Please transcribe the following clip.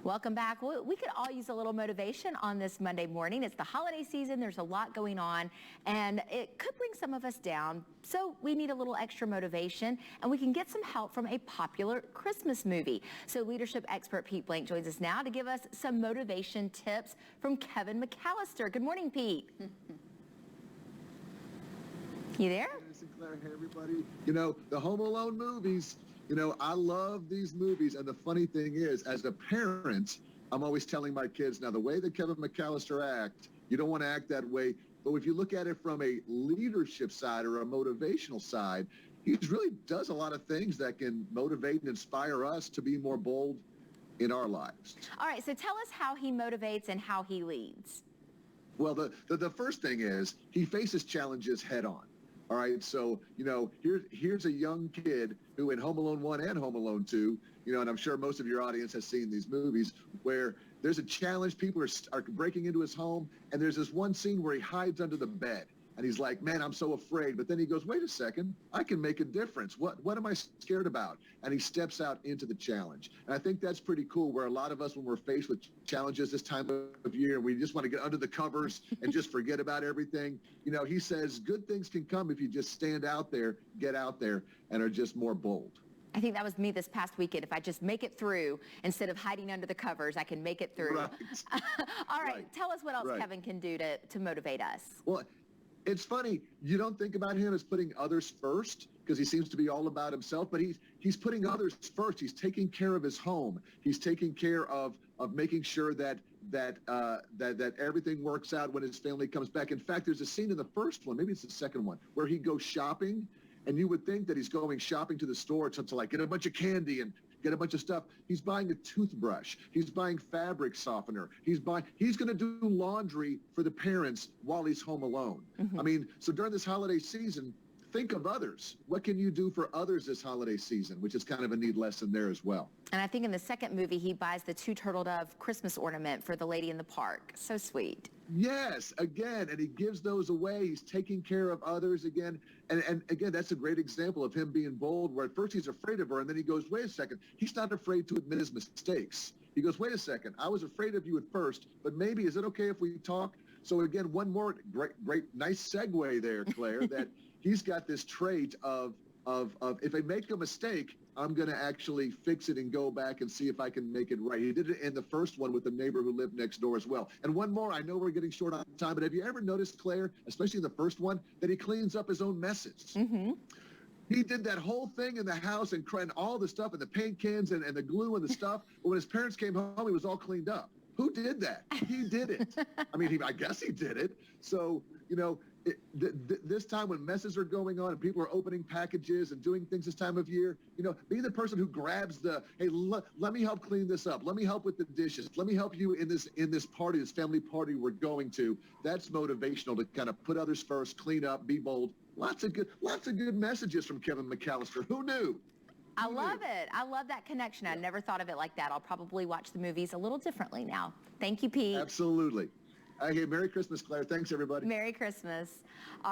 Welcome back. We could all use a little motivation on this Monday morning. It's the holiday season. There's a lot going on, and it could bring some of us down. So we need a little extra motivation, and we can get some help from a popular Christmas movie. So leadership expert Pete Blank joins us now to give us some motivation tips from Kevin McCallister. Good morning, Pete. You there? Sinclair, hey everybody. You know, the Home Alone movies, I love these movies. And the funny thing is, as a parent, I'm always telling my kids, now the way that Kevin McCallister acts, you don't want to act that way. But if you look at it from a leadership side or a motivational side, he really does a lot of things that can motivate and inspire us to be more bold in our lives. All right, so tell us how he motivates and how he leads. Well, the first thing is he faces challenges head on. All right, so, here's a young kid who in Home Alone 1 and Home Alone 2, and I'm sure most of your audience has seen these movies, where there's a challenge, people are breaking into his home, and there's this one scene where he hides under the bed. And he's like, man, I'm so afraid. But then he goes, wait a second, I can make a difference. What am I scared about? And he steps out into the challenge. And I think that's pretty cool, where a lot of us, when we're faced with challenges this time of year, we just want to get under the covers and just forget about everything. He says good things can come if you just stand out there, get out there, and are just more bold. I think that was me this past weekend. If I just make it through, instead of hiding under the covers, I can make it through. Right. All right, tell us what else Kevin can do to motivate us. Well, it's funny, you don't think about him as putting others first, because he seems to be all about himself, but he's putting others first. He's taking care of his home. He's taking care of making sure that everything works out when his family comes back. In fact, there's a scene in the first one, maybe it's the second one, where he goes shopping, and you would think that he's going shopping to the store to like get a bunch of candy and get a bunch of stuff. He's buying a toothbrush. He's buying fabric softener. He's going to do laundry for the parents while he's home alone. Mm-hmm. I mean, so during this holiday season, think of others. What can you do for others this holiday season, which is kind of a neat lesson there as well. And I think in the second movie, he buys the 2 turtle dove Christmas ornament for the lady in the park. So sweet. Yes, again, and he gives those away. He's taking care of others again. And again, that's a great example of him being bold, where at first he's afraid of her, and then he goes, wait a second. He's not afraid to admit his mistakes. He goes, wait a second. I was afraid of you at first, but maybe, is it okay if we talk? So again, one more great, nice segue there, Claire, that he's got this trait of if I make a mistake, I'm going to actually fix it and go back and see if I can make it right. He did it in the first one with the neighbor who lived next door as well. And one more, I know we're getting short on time, but have you ever noticed, Claire, especially in the first one, that he cleans up his own messes? Mm-hmm. He did that whole thing in the house and all the stuff and the paint cans and the glue and the stuff. But when his parents came home, he was all cleaned up. Who did that? He did it. I mean, I guess he did it. So, this time when messes are going on and people are opening packages and doing things this time of year, be the person who grabs hey, let me help clean this up. Let me help with the dishes. Let me help you in this party, this family party we're going to. That's motivational, to kind of put others first, clean up, be bold. Lots of good messages from Kevin McCallister. Who knew? I love it. I love that connection. I never thought of it like that. I'll probably watch the movies a little differently now. Thank you, Pete. Absolutely. Hey, Merry Christmas, Claire. Thanks, everybody. Merry Christmas.